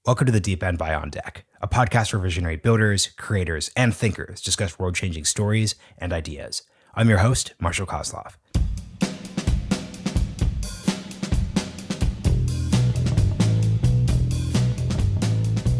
Welcome to The Deep End by On Deck, a podcast where visionary builders, creators, and thinkers discuss world-changing stories and ideas. I'm your host, Marshall Kosloff.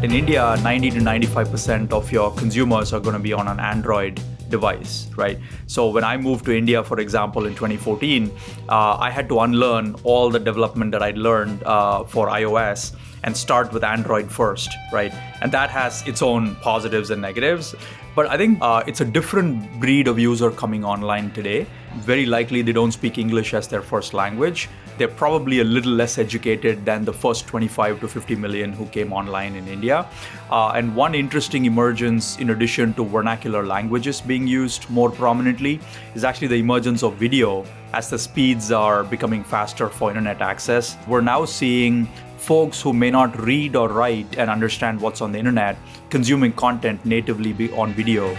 In India, 90 to 95% of your consumers are going to be on an Android device, right? So when I moved to India, for example, in 2014, I had to unlearn all the development that I'd learned for iOS and start with Android first, right? And that has its own positives and negatives. But I think it's a different breed of user coming online today. Very likely they don't speak English as their first language. They're probably a little less educated than the first 25 to 50 million who came online in India. And one interesting emergence, in addition to vernacular languages being used more prominently, is actually the emergence of video. As the speeds are becoming faster for internet access, we're now seeing folks who may not read or write and understand what's on the internet consuming content natively on video.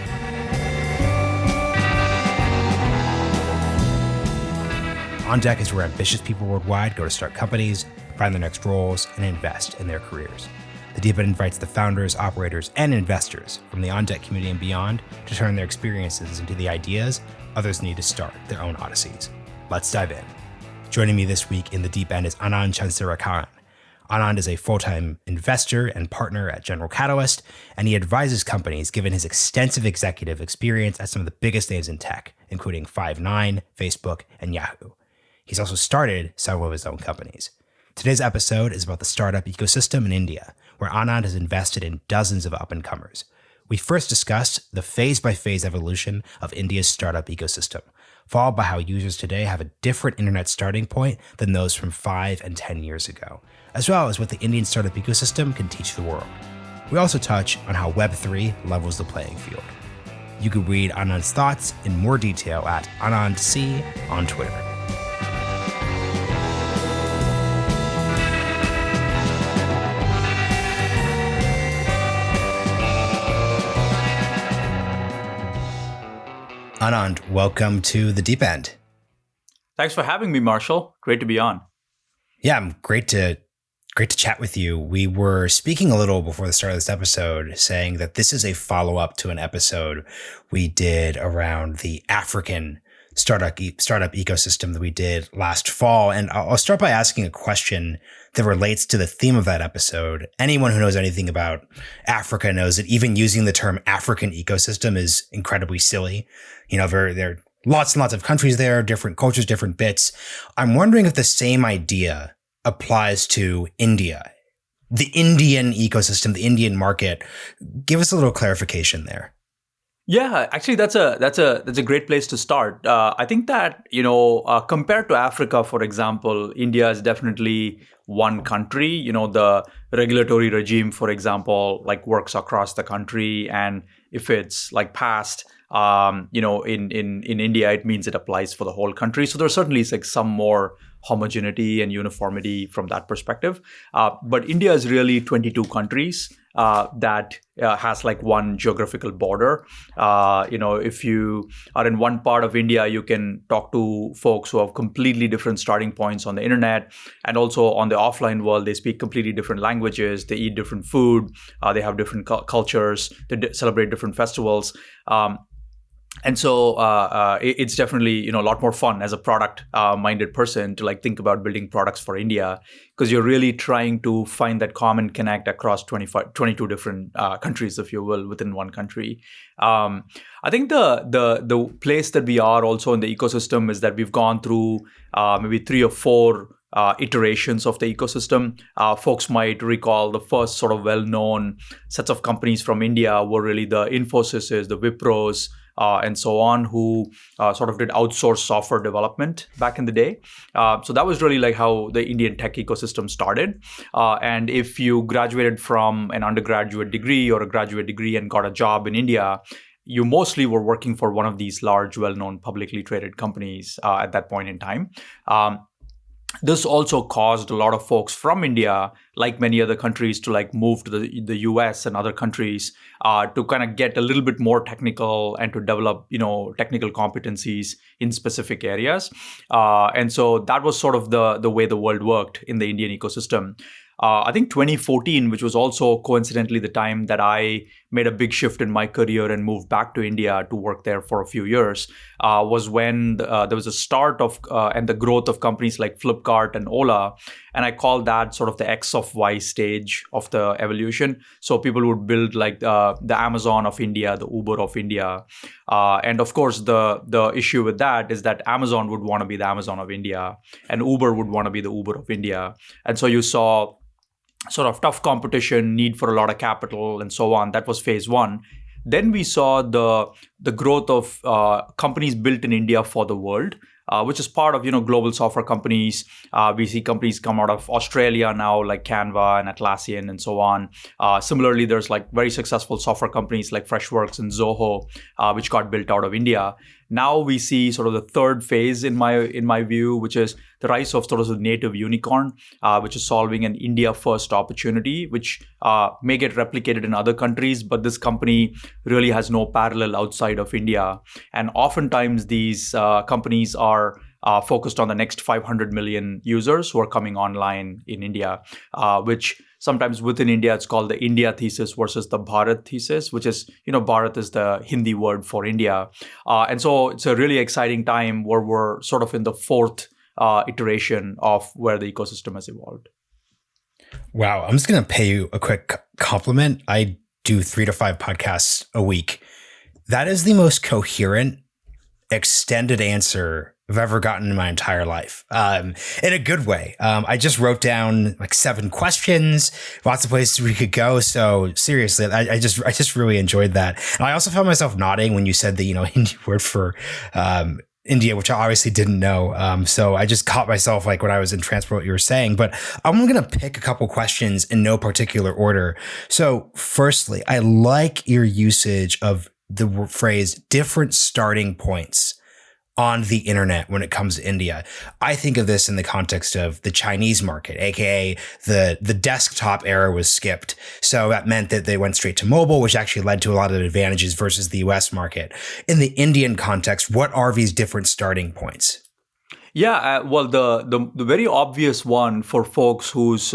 On Deck is where ambitious people worldwide go to start companies, find their next roles, and invest in their careers. The Deep End invites the founders, operators, and investors from the On Deck community and beyond to turn their experiences into the ideas others need to start their own odysseys. Let's dive in. Joining me this week in The Deep End is Anand Chandrasekaran. Anand is a full-time investor and partner at General Catalyst, and he advises companies given his extensive executive experience at some of the biggest names in tech, including Five9, Facebook, and Yahoo. He's also started several of his own companies. Today's episode is about the startup ecosystem in India, where Anand has invested in dozens of up-and-comers. We first discussed the phase-by-phase evolution of India's startup ecosystem, followed by how users today have a different internet starting point than those from 5 and 10 years ago, as well as what the Indian startup ecosystem can teach the world. We also touch on how Web3 levels the playing field. You can read Anand's thoughts in more detail at AnandC on Twitter. Anand, welcome to The Deep End. Thanks for having me, Marshall. Great to be on. Yeah, I'm great to chat with you. We were speaking a little before the start of this episode, saying that this is a follow-up to an episode we did around the African startup ecosystem that we did last fall. And I'll start by asking a question that relates to the theme of that episode. Anyone who knows anything about Africa knows that even using the term African ecosystem is incredibly silly. You know, there are lots and lots of countries there, different cultures, different bits. I'm wondering if the same idea applies to India, the Indian ecosystem, the Indian market. Give us a little clarification there. Yeah, actually, that's a great place to start. I think that, compared to Africa, for example, India is definitely one country. The regulatory regime, for example, works across the country, and if it's passed, in India, it means it applies for the whole country. So there's certainly some more homogeneity and uniformity from that perspective. But India is really 22 countries that has one geographical border. If you are in one part of India, you can talk to folks who have completely different starting points on the internet, and also on the offline world, they speak completely different languages, they eat different food, they have different cultures, they celebrate different festivals. And so it's definitely a lot more fun as a product-minded person to think about building products for India, because you're really trying to find that common connect across 22 different countries, if you will, within one country. I think the place that we are also in the ecosystem is that we've gone through maybe 3 or 4 iterations of the ecosystem. Folks might recall the first sort of well-known sets of companies from India were really the Infosys, the Wipros, and so on, who sort of did outsource software development back in the day. So that was really how the Indian tech ecosystem started. And if you graduated from an undergraduate degree or a graduate degree and got a job in India, you mostly were working for one of these large, well-known, publicly traded companies at that point in time. This also caused a lot of folks from India, like many other countries, to move to the US and other countries to kind of get a little bit more technical and to develop technical competencies in specific areas. And so that was sort of the way the world worked in the Indian ecosystem. I think 2014, which was also coincidentally the time that I made a big shift in my career and moved back to India to work there for a few years, was when there was a start of and the growth of companies like Flipkart and Ola. And I call that sort of the X of Y stage of the evolution. So people would build like the Amazon of India, the Uber of India. And of course, the issue with that is that Amazon would want to be the Amazon of India and Uber would want to be the Uber of India. And so you saw sort of tough competition, need for a lot of capital, and so on. That was phase one. Then we saw the growth of companies built in India for the world, which is part of global software companies. We see companies come out of Australia now, like Canva and Atlassian and so on. Similarly, there's like very successful software companies like Freshworks and Zoho, which got built out of India. Now we see sort of the third phase in my view, which is the rise of sort of the native unicorn, which is solving an India-first opportunity, which may get replicated in other countries, but this company really has no parallel outside of India. And oftentimes these companies are focused on the next 500 million users who are coming online in India, which sometimes within India, it's called the India thesis versus the Bharat thesis, which is, Bharat is the Hindi word for India. And so it's a really exciting time where we're sort of in the fourth iteration of where the ecosystem has evolved. Wow. I'm just going to pay you a quick compliment. I do 3 to 5 podcasts a week. That is the most coherent, extended answer I've ever gotten in my entire life, in a good way. I just wrote down like 7 questions, lots of places we could go. So seriously, I just really enjoyed that. And I also found myself nodding when you said the Hindi word for India, which I obviously didn't know. So I just caught myself like when I was in transport what you were saying. But I'm going to pick a couple questions in no particular order. So firstly, I like your usage of the phrase different starting points on the internet when it comes to India. I think of this in the context of the Chinese market, aka the desktop era was skipped. So that meant that they went straight to mobile, which actually led to a lot of advantages versus the US market. In the Indian context, what are these different starting points? Yeah, well, the very obvious one for folks whose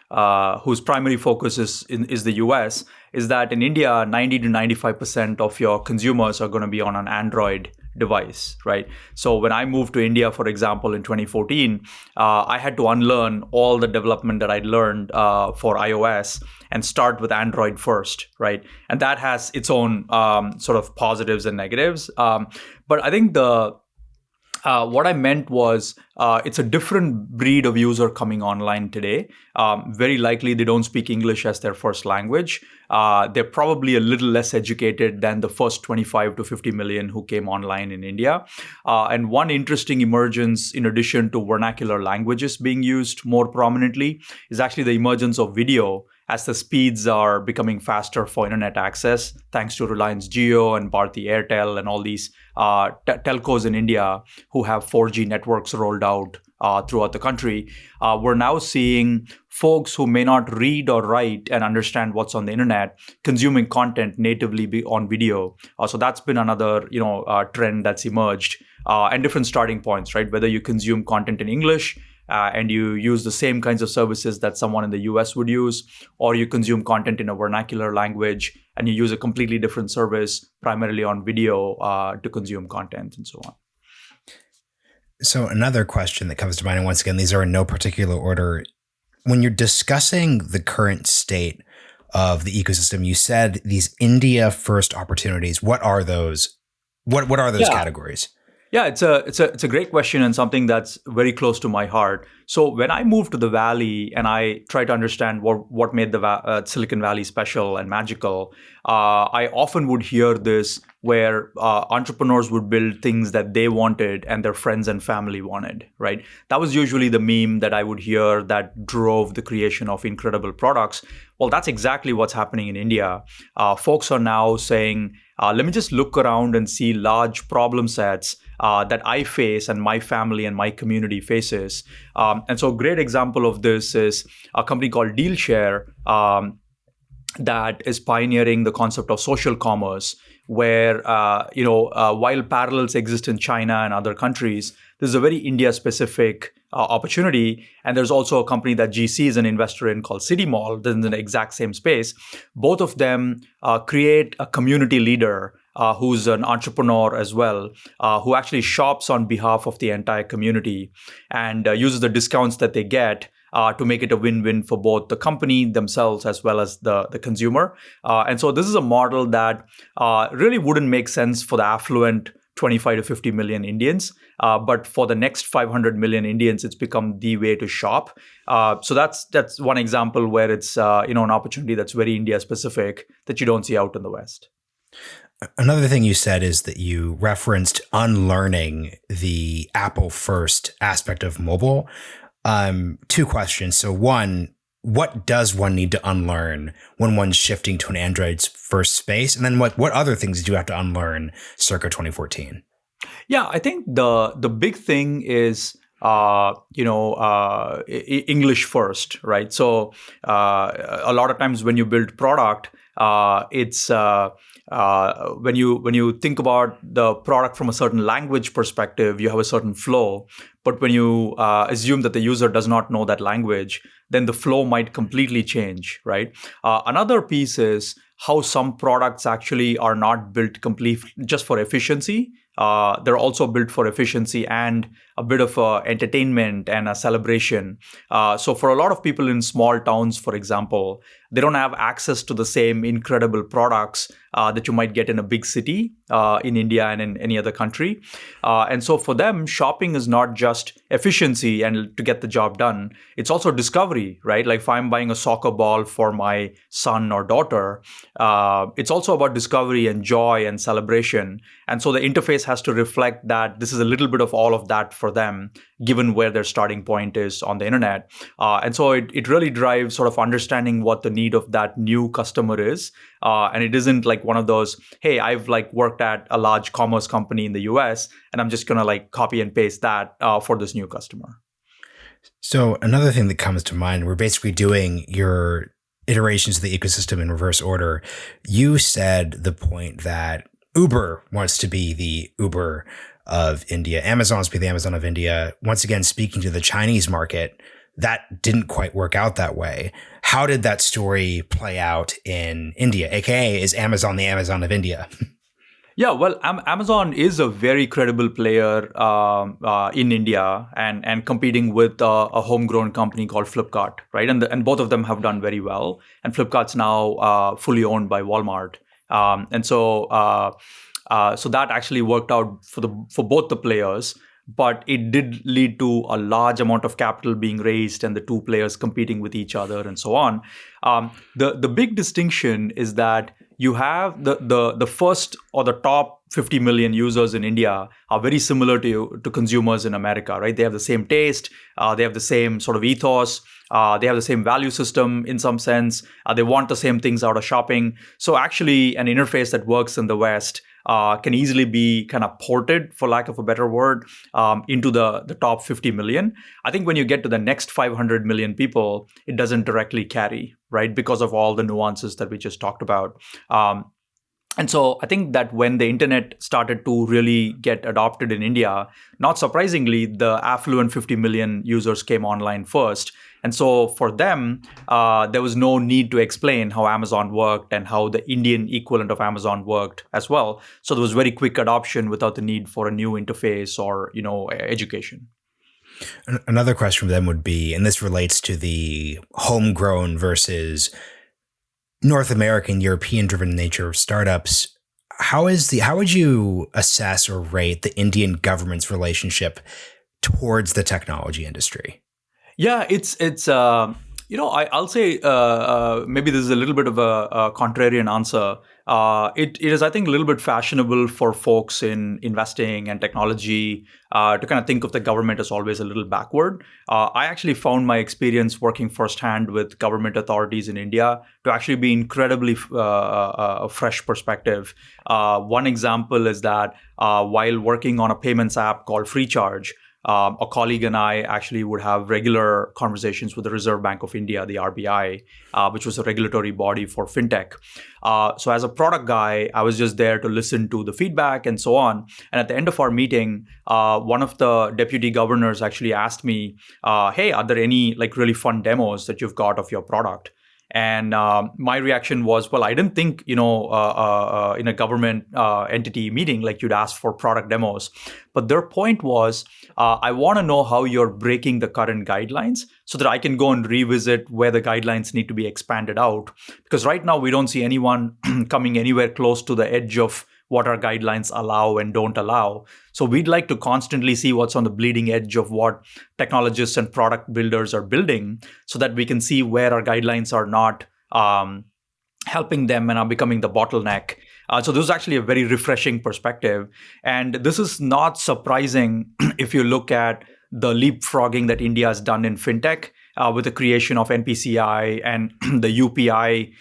primary focus is the US is that in India, 90 to 95% of your consumers are going to be on an Android device, right? So when I moved to India, for example, in 2014, I had to unlearn all the development that I'd learned for iOS and start with Android first, right? And that has its own sort of positives and negatives. But I think what I meant was it's a different breed of user coming online today. Very likely they don't speak English as their first language. They're probably a little less educated than the first 25 to 50 million who came online in India. And one interesting emergence, in addition to vernacular languages being used more prominently, is actually the emergence of video as the speeds are becoming faster for internet access, thanks to Reliance Jio and Bharti Airtel and all these telcos in India who have 4G networks rolled out throughout the country. We're now seeing folks who may not read or write and understand what's on the internet consuming content natively on video. So that's been another trend that's emerged, and different starting points, right? Whether you consume content in English and you use the same kinds of services that someone in the US would use, or you consume content in a vernacular language and you use a completely different service primarily on video to consume content and so on. So another question that comes to mind, and once again, these are in no particular order. When you're discussing the current state of the ecosystem, you said these India first opportunities. What are those? What are those categories? Yeah, it's a great question and something that's very close to my heart. So when I moved to the Valley and I tried to understand what made the Silicon Valley special and magical, I often would hear this where entrepreneurs would build things that they wanted and their friends and family wanted, right? That was usually the meme that I would hear that drove the creation of incredible products. Well, that's exactly what's happening in India. Folks are now saying, let me just look around and see large problem sets that I face and my family and my community faces. And so a great example of this is a company called DealShare that is pioneering the concept of social commerce, where while parallels exist in China and other countries, this is a very India-specific opportunity. And there's also a company that GC is an investor in called City Mall, that's in the exact same space. Both of them create a community leader who's an entrepreneur as well, who actually shops on behalf of the entire community and uses the discounts that they get to make it a win-win for both the company themselves as well as the consumer. And so this is a model that really wouldn't make sense for the affluent 25 to 50 million Indians. But for the next 500 million Indians, it's become the way to shop. So that's one example where it's an opportunity that's very India specific that you don't see out in the West. Another thing you said is that you referenced unlearning the Apple first aspect of mobile. Two questions. So one, what does one need to unlearn when one's shifting to an Android's first space? And then what other things do you have to unlearn circa 2014? Yeah, I think the big thing is English first, right? So a lot of times when you build product, it's when you think about the product from a certain language perspective, you have a certain flow. But when you assume that the user does not know that language, then the flow might completely change, right? Another piece is how some products actually are not built completely just for efficiency. They're also built for efficiency and a bit of entertainment and a celebration. So for a lot of people in small towns, for example, they don't have access to the same incredible products that you might get in a big city in India and in any other country. And so for them, shopping is not just efficiency and to get the job done. It's also discovery, right? Like if I'm buying a soccer ball for my son or daughter, it's also about discovery and joy and celebration. And so the interface has to reflect that this is a little bit of all of that for them, given where their starting point is on the internet. And so it really drives sort of understanding what the need of that new customer is. And it isn't like one of those, hey, I've like worked at a large commerce company in the US, and I'm just going to like copy and paste that for this new customer. So another thing that comes to mind, we're basically doing your iterations of the ecosystem in reverse order. You said the point that Uber wants to be the Uber of India. Amazon wants to be the Amazon of India. Once again, speaking to the Chinese market, that didn't quite work out that way. How did that story play out in India? AKA, is Amazon the Amazon of India? Yeah, well, Amazon is a very credible player in India and competing with a homegrown company called Flipkart, right? And both of them have done very well. And Flipkart's now fully owned by Walmart. So that actually worked out for both the players, but it did lead to a large amount of capital being raised and the two players competing with each other and so on. The big distinction is that you have the first or the top 50 million users in India are very similar to consumers in America, right? They have the same taste, they have the same sort of ethos, they have the same value system in some sense, they want the same things out of shopping. So actually an interface that works in the West can easily be kind of ported, for lack of a better word, into the top 50 million. I think when you get to the next 500 million people, it doesn't directly carry, right? Because of all the nuances that we just talked about. And so I think that when the internet started to really get adopted in India, not surprisingly, the affluent 50 million users came online first. And so for them, there was no need to explain how Amazon worked and how the Indian equivalent of Amazon worked as well. So there was very quick adoption without the need for a new interface or, education. Another question for them would be, and this relates to the homegrown versus North American, European-driven nature of startups. How would you assess or rate the Indian government's relationship towards the technology industry? Yeah, I'll say maybe this is a little bit of a contrarian answer. It is, I think, a little bit fashionable for folks in investing and technology to kind of think of the government as always a little backward. I actually found my experience working firsthand with government authorities in India to actually be incredibly a fresh perspective. One example is that while working on a payments app called Freecharge, a colleague and I actually would have regular conversations with the Reserve Bank of India, the RBI, which was a regulatory body for fintech. So as a product guy, I was just there to listen to the feedback and so on. And at the end of our meeting, one of the deputy governors actually asked me, hey, are there any like really fun demos that you've got of your product? And my reaction was, well, I didn't think, in a government entity meeting, like you'd ask for product demos. But their point was, I want to know how you're breaking the current guidelines so that I can go and revisit where the guidelines need to be expanded out. Because right now, we don't see anyone coming anywhere close to the edge of what our guidelines allow and don't allow. So we'd like to constantly see what's on the bleeding edge of what technologists and product builders are building so that we can see where our guidelines are not helping them and are becoming the bottleneck. So this is actually a very refreshing perspective. And this is not surprising if you look at the leapfrogging that India has done in fintech. With the creation of NPCI and the UPI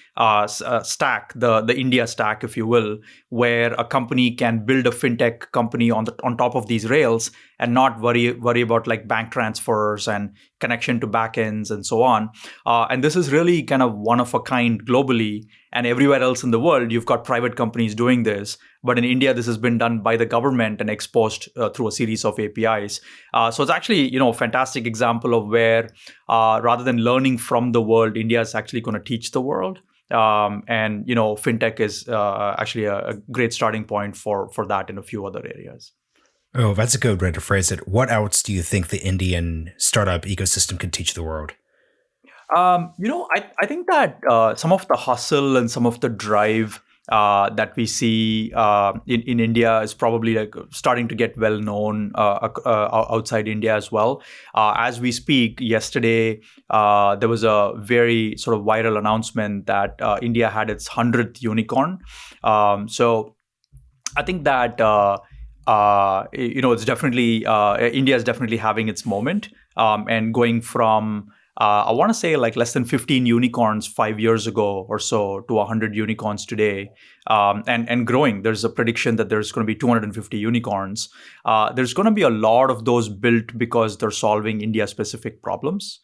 stack, the India stack, if you will, where a company can build a fintech company on top of these rails and not worry about like bank transfers and connection to backends and so on. And this is really kind of one of a kind globally. And everywhere else in the world, you've got private companies doing this. But in India, this has been done by the government and exposed through a series of APIs. So it's actually, a fantastic example of where rather than learning from the world, India is actually going to teach the world. And fintech is actually a great starting point for that in a few other areas. Oh, that's a good way to phrase it. What else do you think the Indian startup ecosystem can teach the world? I think that some of the hustle and some of the drive that we see in India is probably like starting to get well known outside India as well. As we speak, yesterday there was a very sort of viral announcement that India had its 100th unicorn. So I think that it's definitely India is definitely having its moment and going from I want to say like less than 15 unicorns 5 years ago or so to 100 unicorns today, and growing. There's a prediction that there's going to be 250 unicorns. There's going to be a lot of those built because they're solving India-specific problems.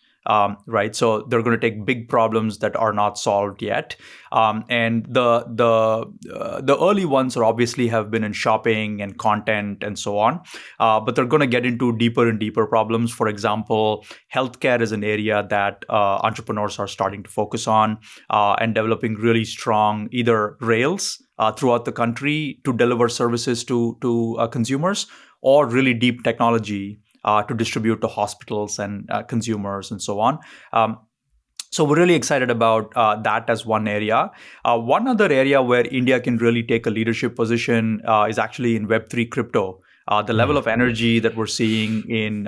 Right, so they're going to take big problems that are not solved yet, and the early ones are obviously have been in shopping and content and so on, but they're going to get into deeper and deeper problems. For example, healthcare is an area that entrepreneurs are starting to focus on and developing really strong either rails throughout the country to deliver services to consumers, or really deep technology to distribute to hospitals and consumers and so on. So we're really excited about that as one area. One other area where India can really take a leadership position is actually in Web3 crypto. The level of energy that we're seeing in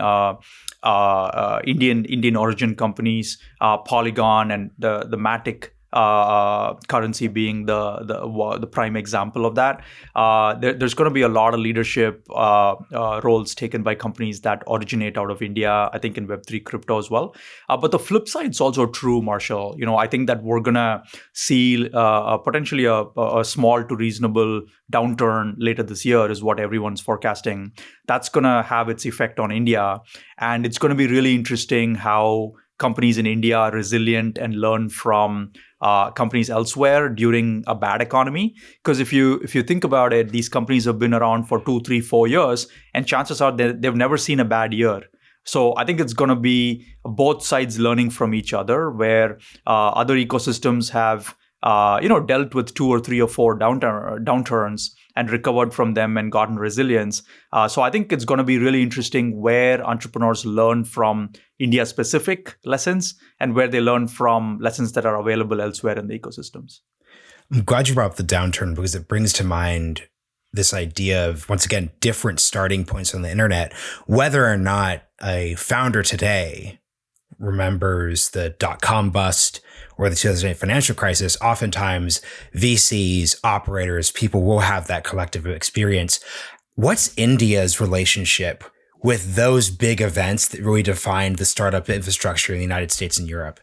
Indian origin companies, Polygon and the Matic currency being the prime example of that. There's going to be a lot of leadership roles taken by companies that originate out of India, I think in Web3 crypto as well. But the flip side is also true, Marshall. I think that we're going to see potentially a small to reasonable downturn later this year is what everyone's forecasting. That's going to have its effect on India. And it's going to be really interesting how companies in India are resilient and learn from companies elsewhere during a bad economy. Because if you think about it, these companies have been around for 2, 3, 4 years, and chances are they've never seen a bad year. So I think it's going to be both sides learning from each other, where other ecosystems have dealt with 2 or 3 or 4 downturns and recovered from them and gotten resilience. So I think it's going to be really interesting where entrepreneurs learn from India-specific lessons and where they learn from lessons that are available elsewhere in the ecosystems. I'm glad you brought up the downturn because it brings to mind this idea of, once again, different starting points on the internet, whether or not a founder today remembers the dot-com bust or the 2008 financial crisis. Oftentimes, VCs, operators, people will have that collective experience. What's India's relationship with those big events that really defined the startup infrastructure in the United States and Europe?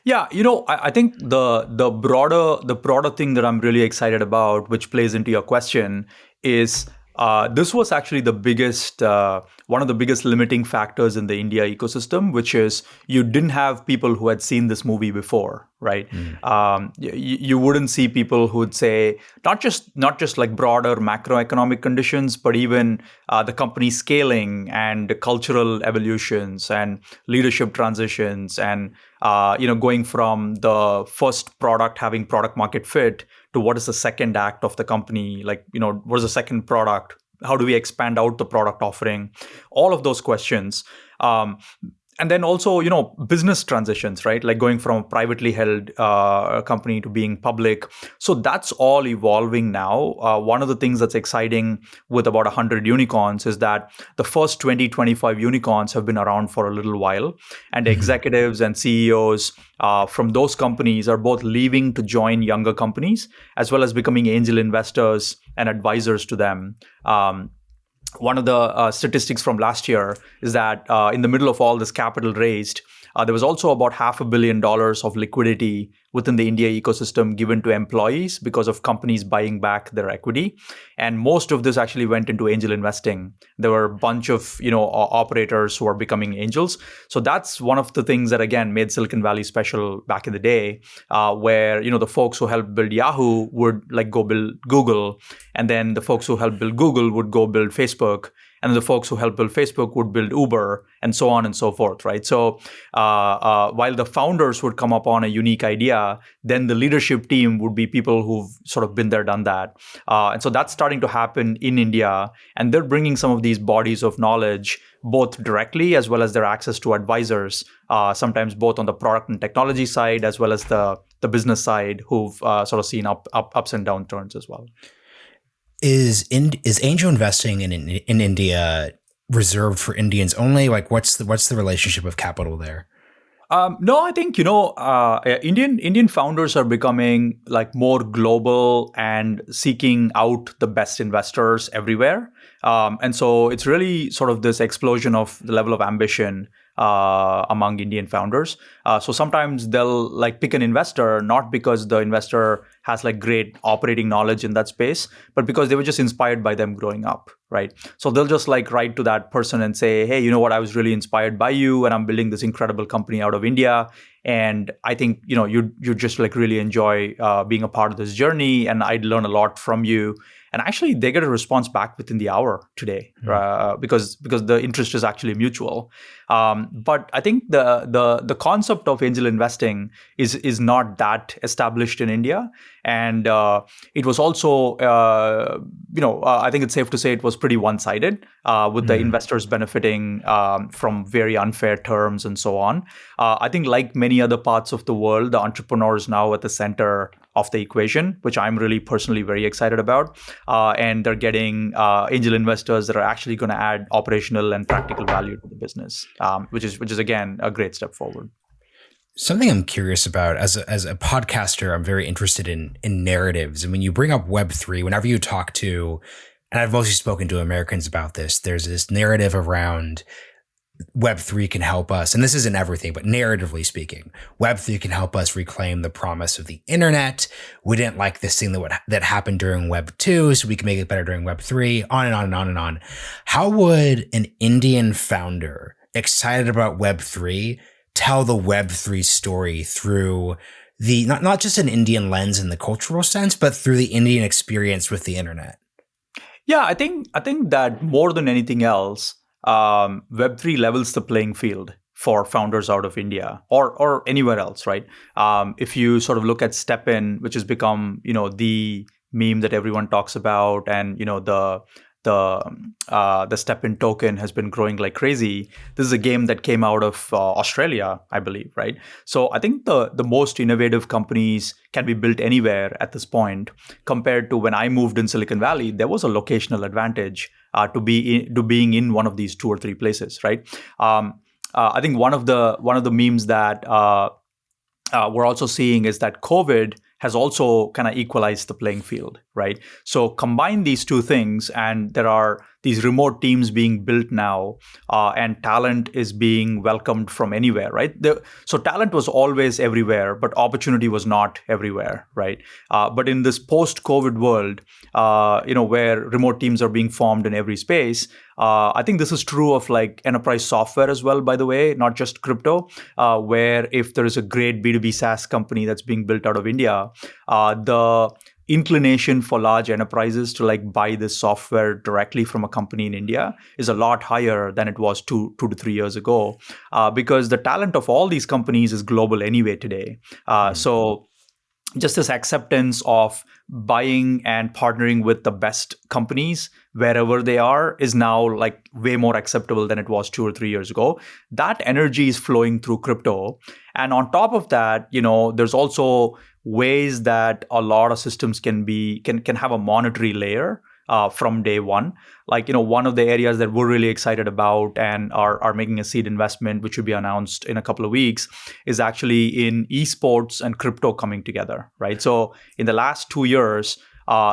Yeah, I think the broader thing that I'm really excited about, which plays into your question, is this was actually the biggest one of the biggest limiting factors in the India ecosystem, which is you didn't have people who had seen this movie before, right? You wouldn't see people who would say not just like broader macroeconomic conditions, but even the company scaling and cultural evolutions and leadership transitions, and going from the first product having product market fit to what is the second act of the company, like what is the second product, how do we expand out the product offering, all of those questions. And then also, business transitions, right? Like going from a privately held company to being public. So that's all evolving now. One of the things that's exciting with about 100 unicorns is that the first 20, 25 unicorns have been around for a little while. And executives and CEOs from those companies are both leaving to join younger companies, as well as becoming angel investors and advisors to them. One of the statistics from last year is that in the middle of all this capital raised, there was also about $500 million of liquidity within the India ecosystem given to employees because of companies buying back their equity. And most of this actually went into angel investing. There were a bunch of operators who are becoming angels. So that's one of the things that, again, made Silicon Valley special back in the day, where the folks who helped build Yahoo would like go build Google, and then the folks who helped build Google would go build Facebook. And the folks who helped build Facebook would build Uber, and so on and so forth, right? So while the founders would come up on a unique idea, then the leadership team would be people who've sort of been there, done that. And so that's starting to happen in India. And they're bringing some of these bodies of knowledge, both directly as well as their access to advisors, sometimes both on the product and technology side, as well as the business side, who've sort of seen ups and downturns as well. Is angel investing in India reserved for Indians only? Like, what's the relationship of capital there? No, I think Indian founders are becoming like more global and seeking out the best investors everywhere, and so it's really sort of this explosion of the level of ambition among Indian founders. So sometimes they'll like pick an investor not because the investor has like great operating knowledge in that space, but because they were just inspired by them growing up, right? So they'll just like write to that person and say, hey, you know what, I was really inspired by you, and I'm building this incredible company out of India. And I think, you just like really enjoy being a part of this journey, and I'd learn a lot from you. And actually, they get a response back within the hour today, because the interest is actually mutual. But I think the concept of angel investing is not that established in India, and it was also I think it's safe to say it was pretty one-sided, with the investors benefiting from very unfair terms and so on. I think like many other parts of the world, the entrepreneur is now at the center of the equation, which I'm really personally very excited about. And they're getting angel investors that are actually going to add operational and practical value to the business, which is again a great step forward. Something I'm curious about as a podcaster, I'm very interested in narratives. And when you bring up Web3, whenever you talk to, and I've mostly spoken to Americans about this, there's this narrative around Web3 can help us, and this isn't everything, but narratively speaking, Web3 can help us reclaim the promise of the internet. We didn't like this thing that happened during Web2, so we can make it better during Web3, on and on and on and on. How would an Indian founder excited about Web3 tell the Web3 story through the not just an Indian lens in the cultural sense, but through the Indian experience with the internet? Yeah, I think that more than anything else, Web3 levels the playing field for founders out of India or anywhere else, right? If you sort of look at Step-In, which has become, the meme that everyone talks about, and, the Step-In token has been growing like crazy. This is a game that came out of Australia, I believe, right? So I think the most innovative companies can be built anywhere at this point. Compared to when I moved in Silicon Valley, there was a locational advantage to being in one of these 2 or 3 places, right? I think one of the memes that we're also seeing is that COVID has also kind of equalized the playing field, right? So combine these two things, and there are these remote teams being built now, and talent is being welcomed from anywhere, right? So talent was always everywhere, but opportunity was not everywhere, right? But in this post-COVID world, where remote teams are being formed in every space, I think this is true of like enterprise software as well, by the way, not just crypto, where if there is a great B2B SaaS company that's being built out of India, the inclination for large enterprises to like buy this software directly from a company in India is a lot higher than it was two to 3 years ago, because the talent of all these companies is global anyway today. So just this acceptance of buying and partnering with the best companies wherever they are is now like way more acceptable than it was 2 or 3 years ago. That energy is flowing through crypto. And on top of that, there's also ways that a lot of systems can have a monetary layer from day one. Like, one of the areas that we're really excited about and are making a seed investment, which will be announced in a couple of weeks, is actually in esports and crypto coming together, right? So in the last 2 years,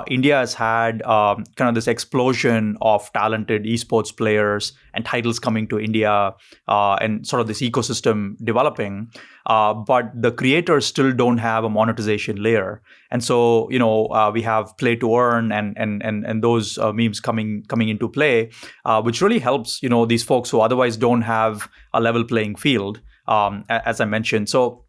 India has had kind of this explosion of talented esports players and titles coming to India, and sort of this ecosystem developing. But the creators still don't have a monetization layer. And so, we have play to earn and those memes coming into play, which really helps, these folks who otherwise don't have a level playing field, as I mentioned. So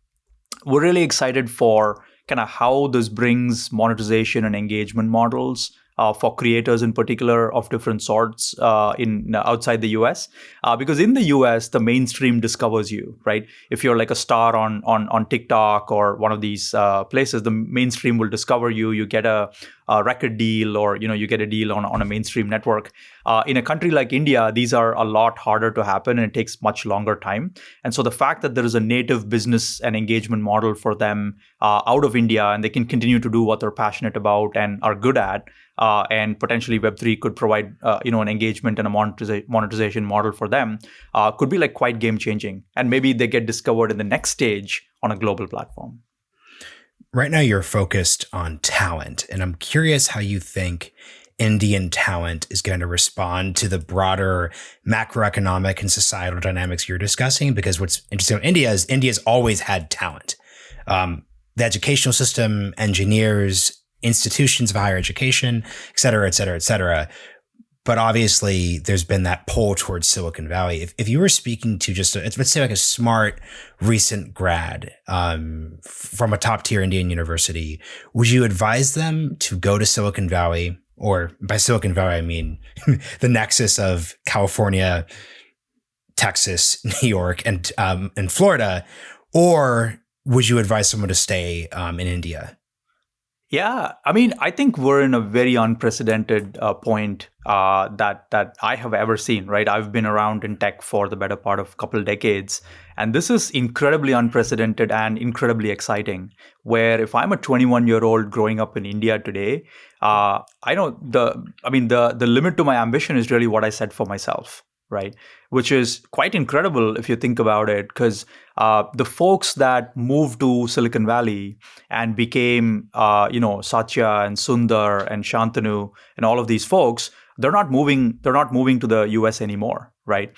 we're really excited for kind of how this brings monetization and engagement models for creators in particular of different sorts in outside the US, because in the US the mainstream discovers you, right? If you're like a star on TikTok or one of these places, the mainstream will discover you. You get a record deal, or you get a deal on a mainstream network. In a country like India, these are a lot harder to happen, and it takes much longer time. And so the fact that there is a native business and engagement model for them out of India, and they can continue to do what they're passionate about and are good at, and potentially Web3 could provide an engagement and a monetization model for them, could be like quite game changing. And maybe they get discovered in the next stage on a global platform. Right now, you're focused on talent, and I'm curious how you think Indian talent is going to respond to the broader macroeconomic and societal dynamics you're discussing. Because what's interesting about India is India's always had talent. The educational system, engineers, institutions of higher education, et cetera, et cetera, et cetera. But obviously, there's been that pull towards Silicon Valley. If you were speaking to just, let's say like a smart recent grad from a top tier Indian university, would you advise them to go to Silicon Valley? Or by Silicon Valley, I mean the nexus of California, Texas, New York, and Florida? Or would you advise someone to stay in India? Yeah, I mean, I think we're in a very unprecedented point that I have ever seen, right? I've been around in tech for the better part of a couple of decades, and this is incredibly unprecedented and incredibly exciting. Where if I'm a 21-year-old growing up in India today, I know the limit to my ambition is really what I set for myself, right? Which is quite incredible if you think about it, because the folks that moved to Silicon Valley and became, Satya and Sundar and Shantanu and all of these folks, they're not moving to the US anymore, right?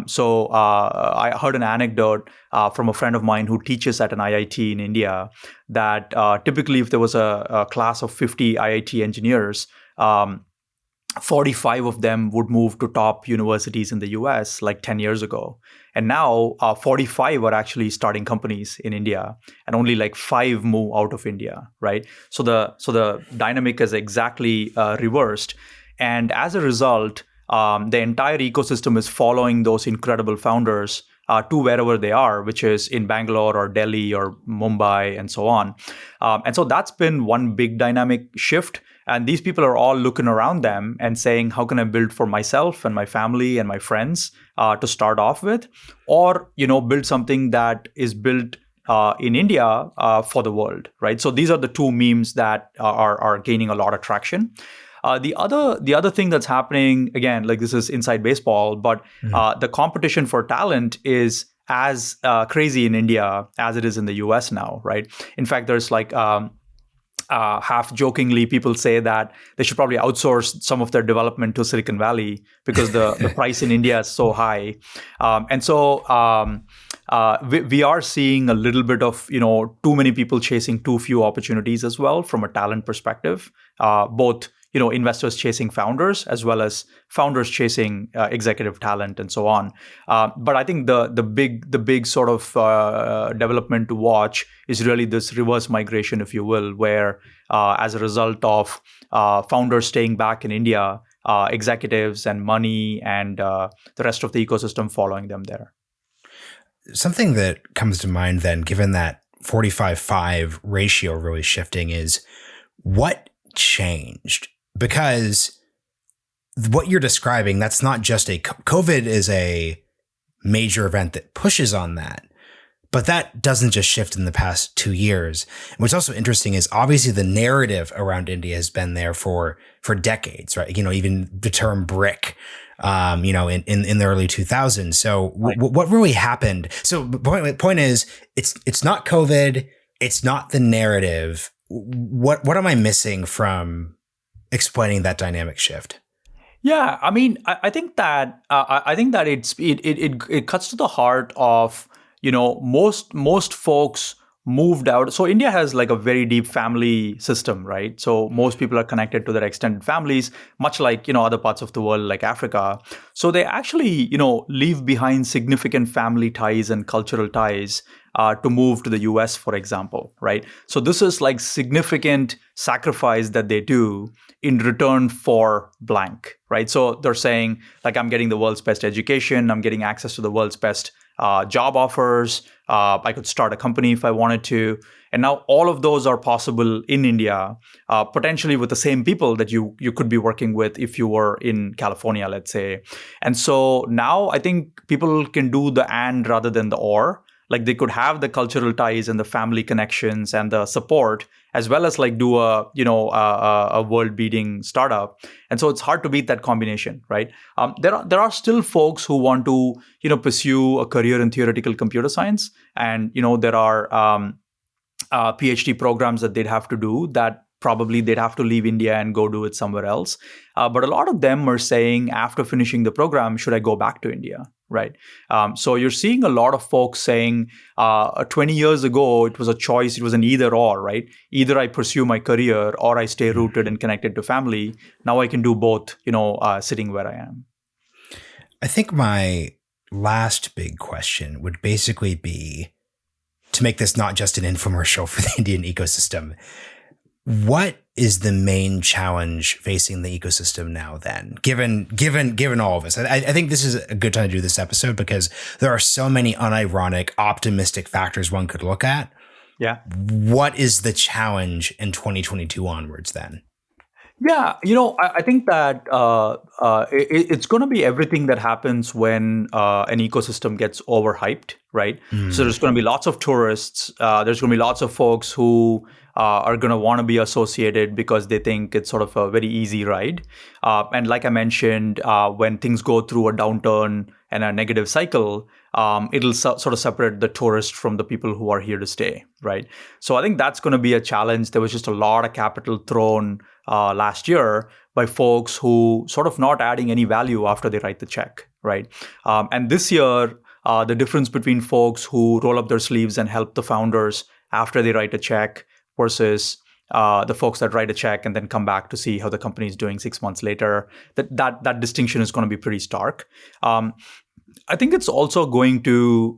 So I heard an anecdote from a friend of mine who teaches at an IIT in India that typically if there was a class of 50 IIT engineers, 45 of them would move to top universities in the US like 10 years ago. And now 45 are actually starting companies in India, and only like 5 move out of India, right? So the dynamic is exactly reversed. And as a result, the entire ecosystem is following those incredible founders to wherever they are, which is in Bangalore or Delhi or Mumbai and so on. And so that's been one big dynamic shift. And these people are all looking around them and saying, how can I build for myself and my family and my friends to start off with? Or, build something that is built in India for the world, right? So these are the two memes that are gaining a lot of traction. The other thing that's happening, again, like this is inside baseball, but the competition for talent is as crazy in India as it is in the US now, right? In fact, there's like half jokingly, people say that they should probably outsource some of their development to Silicon Valley because the price in India is so high. We are seeing a little bit of, too many people chasing too few opportunities as well from a talent perspective, both investors chasing founders as well as founders chasing executive talent and so on. But I think the big sort of development to watch is really this reverse migration, if you will, where as a result of founders staying back in India, executives and money and the rest of the ecosystem following them there. Something that comes to mind then, given that 45-5 ratio really shifting, is what changed? Because what you're describing, that's not just COVID is a major event that pushes on that, but that doesn't just shift in the past 2 years. And what's also interesting is obviously the narrative around India has been there for decades, right? Even the term BRIC, in the early 2000s. So what really happened? So the point is, it's not COVID, it's not the narrative. What am I missing from explaining that dynamic shift? Yeah, I mean, I think that it cuts to the heart of most folks moved out. So India has like a very deep family system, right? So most people are connected to their extended families, much like other parts of the world like Africa. So they actually leave behind significant family ties and cultural ties to move to the US, for example, right? So this is like significant sacrifice that they do in return for blank, right? So they're saying, like, I'm getting the world's best education, I'm getting access to the world's best job offers, I could start a company if I wanted to. And now all of those are possible in India, potentially with the same people that you could be working with if you were in California, let's say. And so now I think people can do the and rather than the or. Like they could have the cultural ties and the family connections and the support, as well as like do a world-beating startup. And so it's hard to beat that combination, right? There are still folks who want to pursue a career in theoretical computer science, and there are PhD programs that they'd have to do that probably they'd have to leave India and go do it somewhere else. But a lot of them are saying after finishing the program, should I go back to India? Right. So you're seeing a lot of folks saying 20 years ago, it was a choice. It was an either or, right? Either I pursue my career or I stay rooted and connected to family. Now I can do both, sitting where I am. I think my last big question would basically be to make this not just an infomercial for the Indian ecosystem. What is the main challenge facing the ecosystem now then, given all of this? I think this is a good time to do this episode because there are so many unironic, optimistic factors one could look at. Yeah. What is the challenge in 2022 onwards then? Yeah, I think that it's going to be everything that happens when an ecosystem gets overhyped, right? So there's going to be lots of tourists. There's going to be lots of folks who are going to want to be associated because they think it's sort of a very easy ride. And like I mentioned, when things go through a downturn and a negative cycle, it'll sort of separate the tourist from the people who are here to stay, right? So I think that's going to be a challenge. There was just a lot of capital thrown last year by folks who sort of not adding any value after they write the check, right? And this year, the difference between folks who roll up their sleeves and help the founders after they write a check versus the folks that write a check and then come back to see how the company is doing 6 months later, that distinction is going to be pretty stark. I think it's also going to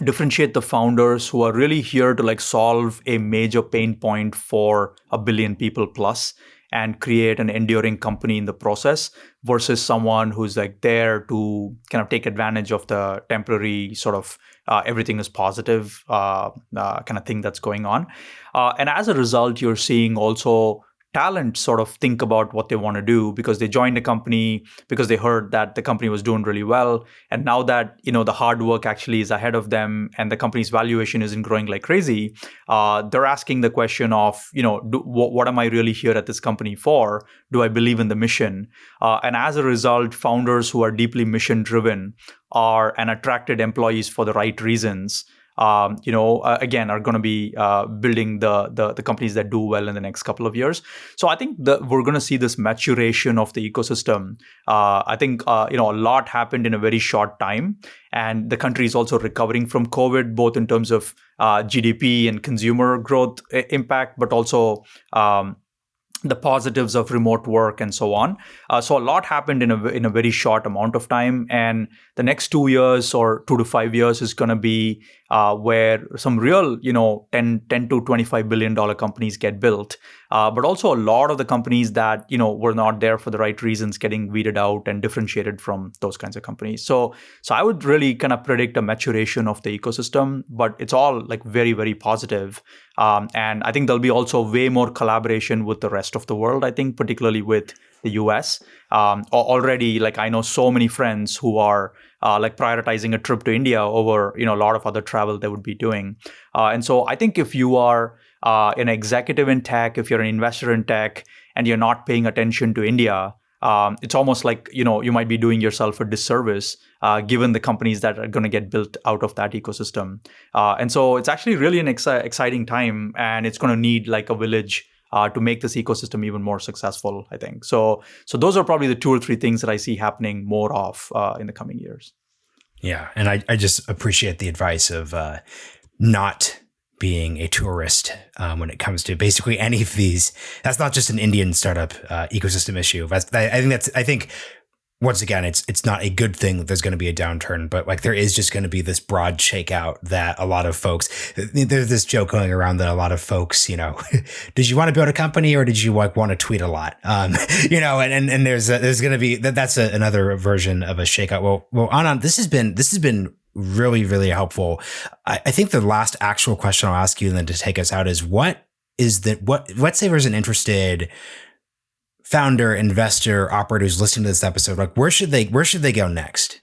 differentiate the founders who are really here to like solve a major pain point for 1 billion people plus and create an enduring company in the process versus someone who's like there to kind of take advantage of the temporary sort of everything is positive kind of thing that's going on. And as a result, you're seeing also talent sort of think about what they want to do because they joined a company because they heard that the company was doing really well. And now that, the hard work actually is ahead of them and the company's valuation isn't growing like crazy, they're asking the question of, what am I really here at this company for? Do I believe in the mission? And as a result, founders who are deeply mission driven are and attracted employees for the right reasons again, are going to be building the companies that do well in the next couple of years. So I think we're going to see this maturation of the ecosystem. I think a lot happened in a very short time, and the country is also recovering from COVID, both in terms of GDP and consumer growth impact, but also the positives of remote work and so on. So a lot happened in a very short amount of time, and the next 2 years or 2 to 5 years is going to be where some real, 10 to $25 billion companies get built, but also a lot of the companies that were not there for the right reasons getting weeded out and differentiated from those kinds of companies. So I would really kind of predict a maturation of the ecosystem, but it's all like very, very positive. And I think there'll be also way more collaboration with the rest of the world, I think, particularly with the US. Already, like, I know so many friends who are like prioritizing a trip to India over, a lot of other travel they would be doing. And so I think if you are an executive in tech, if you're an investor in tech, and you're not paying attention to India, it's almost like, you might be doing yourself a disservice given the companies that are going to get built out of that ecosystem. And so it's actually really an exciting time, and it's going to need like a village to make this ecosystem even more successful, I think. So those are probably the 2 or 3 things that I see happening more of in the coming years. Yeah. And I just appreciate the advice of not being a tourist when it comes to basically any of these. That's not just an Indian startup ecosystem issue. I think once again, it's not a good thing that there's going to be a downturn, but like there is just going to be this broad shakeout that a lot of folks, there's this joke going around that a lot of folks, did you want to build a company or did you like want to tweet a lot? And there's going to be, that's another version of a shakeout. Well, Anand, this has been really, really helpful. I think the last actual question I'll ask you and then to take us out is let's say there's an interested founder, investor, operator who's listening to this episode, like where should they go next?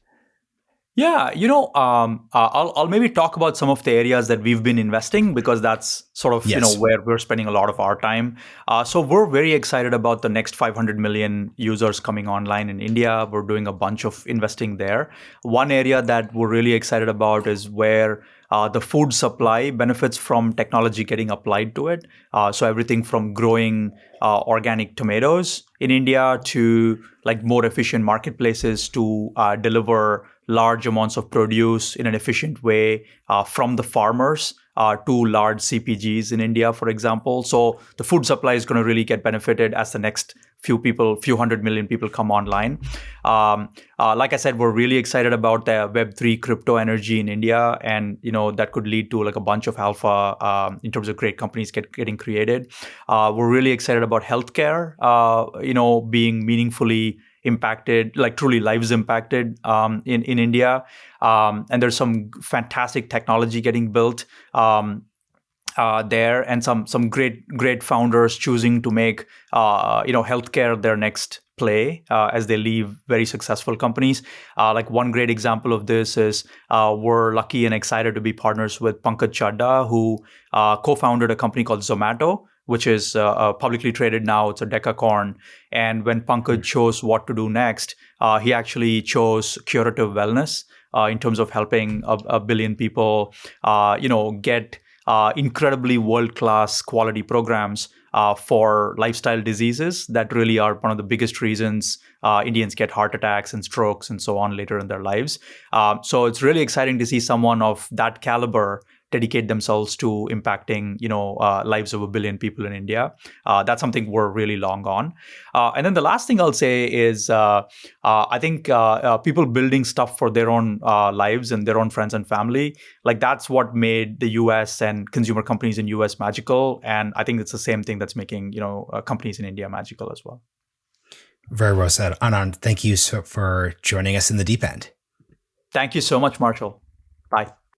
Yeah, I'll maybe talk about some of the areas that we've been investing, because that's sort of where we're spending a lot of our time. So we're very excited about the next 500 million users coming online in India. We're doing a bunch of investing there. One area that we're really excited about is where the food supply benefits from technology getting applied to it. So everything from growing organic tomatoes in India to like more efficient marketplaces to deliver large amounts of produce in an efficient way from the farmers to large CPGs in India, for example. So the food supply is going to really get benefited as the next few 100 million people come online. Like I said, we're really excited about the Web3 crypto energy in India, and that could lead to like a bunch of alpha in terms of great companies getting created. We're really excited about healthcare, being meaningfully impacted, like truly lives impacted in India. And there's some fantastic technology getting built there, and some great founders choosing to make healthcare their next play as they leave very successful companies. Like one great example of this is we're lucky and excited to be partners with Pankaj Chadda, who co-founded a company called Zomato, which is publicly traded now. It's a decacorn. And when Pankaj chose what to do next, he actually chose curative wellness in terms of helping a billion people, get incredibly world-class quality programs for lifestyle diseases that really are one of the biggest reasons Indians get heart attacks and strokes and so on later in their lives. So it's really exciting to see someone of that caliber dedicate themselves to impacting, lives of a billion people in India. That's something we're really long on. And then the last thing I'll say is I think people building stuff for their own lives and their own friends and family, like that's what made the US and consumer companies in US magical. And I think it's the same thing that's making, companies in India magical as well. Very well said. Anand, thank you for joining us in the deep end. Thank you so much, Marshall. Bye.